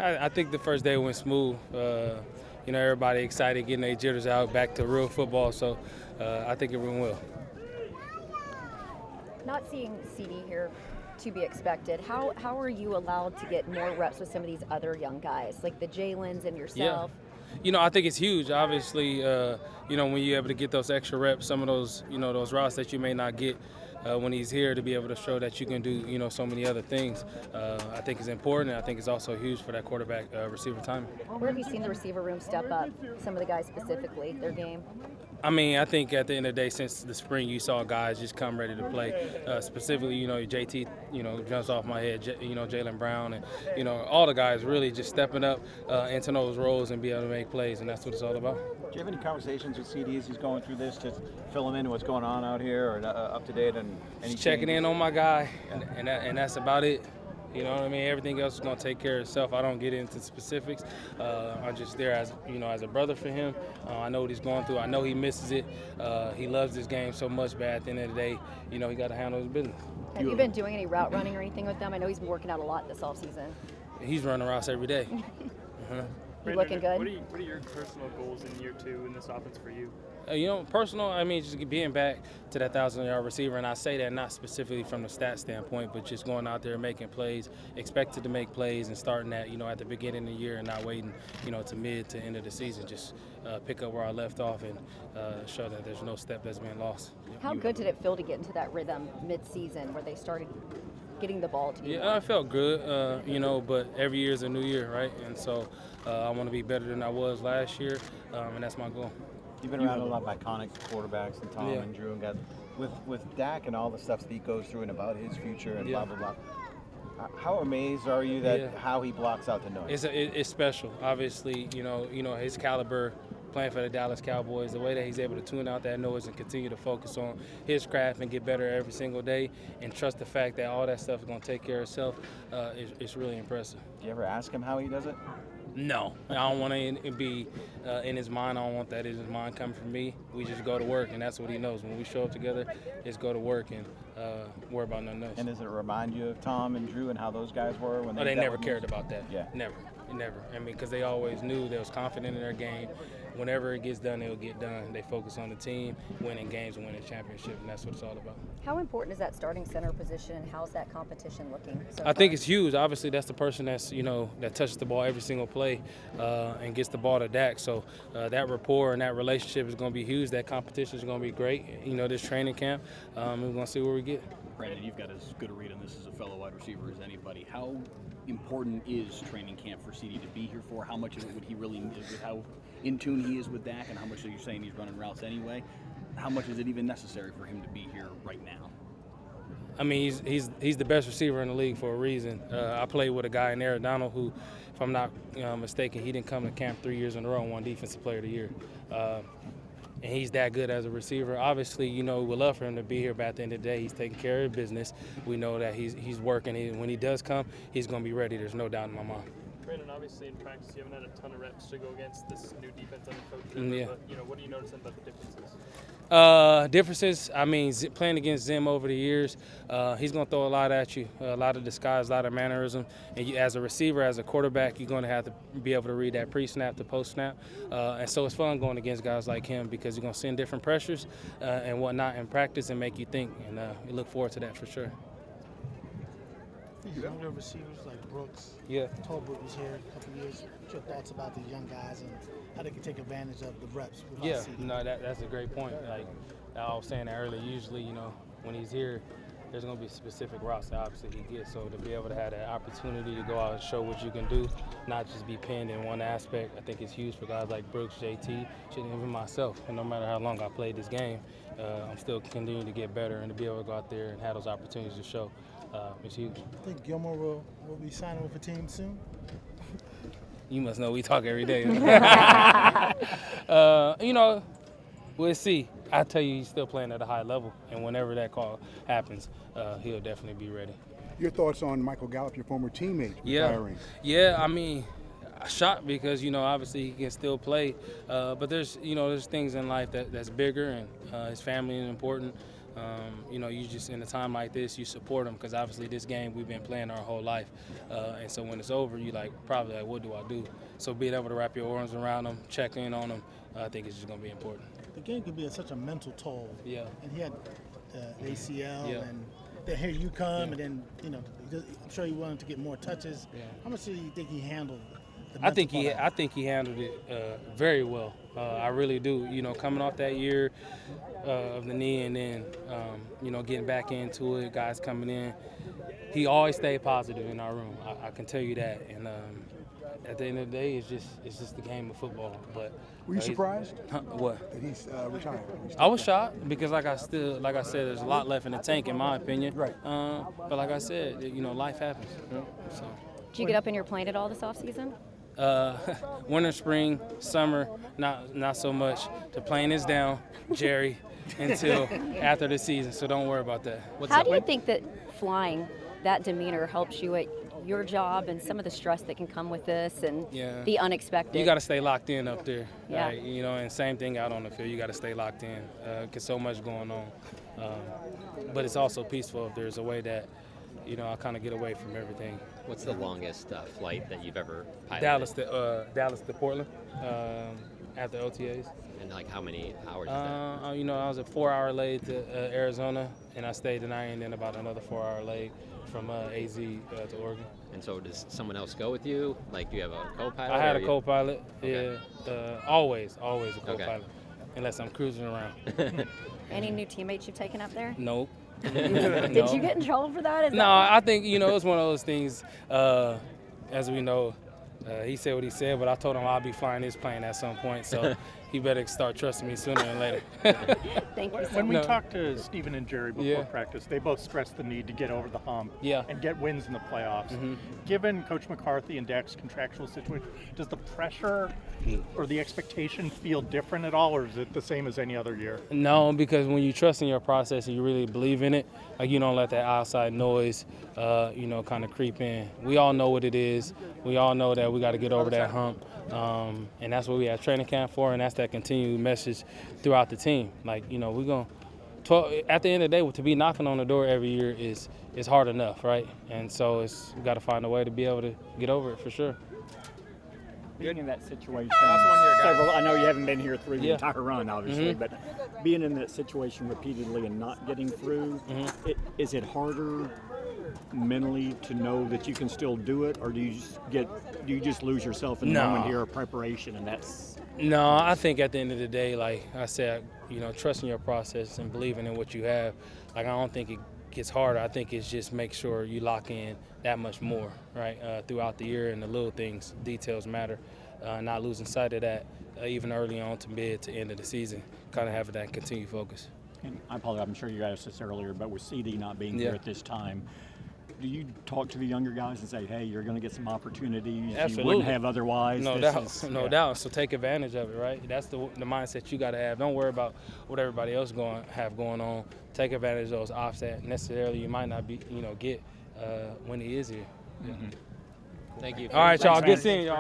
I think the first day went smooth. Everybody excited, getting their jitters out, back to real football. So I think it went well. Not seeing CeeDee here to be expected. How are you allowed to get more reps with some of these other young guys, like the Jalen's and yourself? Yeah. I think it's huge. Obviously, when you're able to get those extra reps, some of those, those routes that you may not get when he's here, to be able to show that you can do, so many other things, I think is important. And I think it's also huge for that quarterback receiver timing. Where have you seen the receiver room step up, some of the guys specifically, their game? I think at the end of the day, since the spring, you saw guys just come ready to play. Specifically, JT, jumps off my head, Jalen Brown, and, all the guys really just stepping up into those roles and be able to make plays, and that's what it's all about. Do you have any conversations with CeeDee as he's going through this to fill him in what's going on out here, or up to date and any checking changes? in on my guy, and that's about it. You know what I mean? Everything else is going to take care of itself. I don't get into specifics. I'm just there as a brother for him. I know what he's going through. I know he misses it. He loves this game so much, but at the end of the day, he got to handle his business. Have you been doing any route running or anything with them? I know he's been working out a lot this offseason. He's running routes every day. You looking good? What are your personal goals in year 2 in this offense for you? Personal, just being back to that 1,000-yard receiver, and I say that not specifically from the stat standpoint, but just going out there and making plays, expected to make plays, and starting that, at the beginning of the year and not waiting, to mid to end of the season, just pick up where I left off and show that there's no step that's been lost. How good did it feel to get into that rhythm mid-season where they started getting the ball to you? Yeah, I felt good, but every year is a new year, right? And so I want to be better than I was last year, and that's my goal. You've been around a lot of iconic quarterbacks, and Tom and Drew, and guys. With Dak and all the stuff that he goes through and about his future and blah, blah, blah. How amazed are you that how he blocks out the noise? It's special. Obviously, his caliber, playing for the Dallas Cowboys, the way that he's able to tune out that noise and continue to focus on his craft and get better every single day and trust the fact that all that stuff is going to take care of itself, it's really impressive. Do you ever ask him how he does it? No, I don't want to be in his mind. I don't want that in his mind coming from me. We just go to work, and that's what he knows. When we show up together, it's go to work and worry about nothing else. And does it remind you of Tom and Drew and how those guys were when they never cared about that. Yeah. Never. Because they always knew they was confident in their game. Whenever it gets done, it'll get done. They focus on the team, winning games and winning championships, and that's what it's all about. How important is that starting center position, and how's that competition looking so I think it's huge. Obviously, that's the person that's, that touches the ball every single play and gets the ball to Dak. So that rapport and that relationship is going to be huge. That competition is going to be great. This training camp, we're going to see where we get. Brandon, you've got as good a read on this as a fellow wide receiver as anybody. How important is training camp for CeeDee to be here for? How much of it would he really, with how in tune he is with Dak, and how much are you saying he's running routes anyway? How much is it even necessary for him to be here right now? He's the best receiver in the league for a reason. I played with a guy in Aaron Donald who, if I'm not mistaken, he didn't come to camp 3 years in a row and won Defensive Player of the Year. And he's that good as a receiver. Obviously, we'd love for him to be here, but at the end of the day, he's taking care of business. We know that he's working. When he does come, he's going to be ready. There's no doubt in my mind. Brandon, obviously in practice you haven't had a ton of reps to go against this new defense under Coach Zimmer, but what are you noticing about the differences? Playing against Zim over the years, he's going to throw a lot at you, a lot of disguise, a lot of mannerism. And you, as a receiver, as a quarterback, you're going to have to be able to read that pre-snap to post-snap. And so it's fun going against guys like him because you're going to send different pressures and whatnot in practice and make you think. And we look forward to that for sure. These younger receivers like Brooks, Tolbert was here a couple years. What's your thoughts about these young guys and how they can take advantage of the reps? That's a great point. Like I was saying that earlier, usually, when he's here, there's going to be specific routes that obviously he gets. So to be able to have that opportunity to go out and show what you can do, not just be pinned in one aspect, I think it's huge for guys like Brooks, JT, and even myself. And no matter how long I played this game, I'm still continuing to get better, and to be able to go out there and have those opportunities to show, it's huge. I think Gilmore will be signing with a team soon. You must know we talk every day. We'll see. I tell you, he's still playing at a high level, and whenever that call happens, he'll definitely be ready. Your thoughts on Michael Gallop, your former teammate, retiring? Shocked because obviously he can still play, but there's things in life that's bigger, and his family is important. You just in a time like this, you support them because obviously this game we've been playing our whole life, and so when it's over, you probably what do I do? So being able to wrap your arms around them, check in on them, I think it's just going to be important. The game could be such a mental toll. Yeah. And he had ACL, yeah. and then here you come, and then I'm sure he wanted to get more touches. Yeah. How much do you think he handled? I think he handled it very well. I really do. Coming off that year of the knee, and then getting back into it, guys coming in, he always stayed positive in our room. I can tell you that. And at the end of the day, it's just the game of football. But were you surprised? What? That he's retired. I was shocked because, like I said, there's a lot left in the tank, in my opinion. Right. But like I said, life happens. So. Did you get up in your plane at all this offseason? Winter, spring, summer, not so much. The plane is down, Jerry, until after the season, so don't worry about that. How do you think that flying, that demeanor, helps you at your job and some of the stress that can come with this and the unexpected? You got to stay locked in up there, yeah. Right? And same thing out on the field. You got to stay locked in because so much going on. But it's also peaceful if there's a way that, I kind of get away from everything. What's the longest flight that you've ever piloted? Dallas to Portland after OTAs. And how many hours is that? I was a 4-hour leg to Arizona, and I stayed the night, and then about another 4-hour leg from AZ to Oregon. And so does someone else go with you? Do you have a co-pilot? I had a co-pilot. Okay. Yeah, always a co-pilot, okay. Unless I'm cruising around. Any new teammates you've taken up there? Nope. Did you get in trouble for that? I think it's one of those things. As we know, he said what he said, but I told him I'll be flying his plane at some point, so he better start trusting me sooner than later. Thank you so much. When we talked to Stephen and Jerry before practice, they both stressed the need to get over the hump and get wins in the playoffs. Mm-hmm. Given Coach McCarthy and Dak's contractual situation, does the pressure or the expectation feel different at all, or is it the same as any other year? No, because when you trust in your process and you really believe in it, you don't let that outside noise, kind of creep in. We all know what it is. We all know that we got to get over that hump. And that's what we have training camp for, and that's that continued message throughout the team. We're going to, at the end of the day, to be knocking on the door every year is hard enough, right? And so we got to find a way to be able to get over it for sure. Being in that situation, I know you haven't been here through the entire run, obviously, but being in that situation repeatedly and not getting through, is it harder mentally to know that you can still do it, or do you just lose yourself in the moment here of preparation, and that's? No, I think at the end of the day, like I said, trusting your process and believing in what you have, I don't think it gets harder. I think it's just make sure you lock in that much more, right, throughout the year, and the little things, details matter. Not losing sight of that even early on to mid to end of the season, kind of having that continued focus. And I apologize, I'm sure you asked this earlier, but with CeeDee not being here at this time, do you talk to the younger guys and say, hey, you're going to get some opportunities you wouldn't have otherwise? No doubt. So take advantage of it, right? That's the mindset you got to have. Don't worry about what everybody else going on. Take advantage of those ops that necessarily you might not be, get when he is here. Thank you. All right, y'all. Good seeing y'all.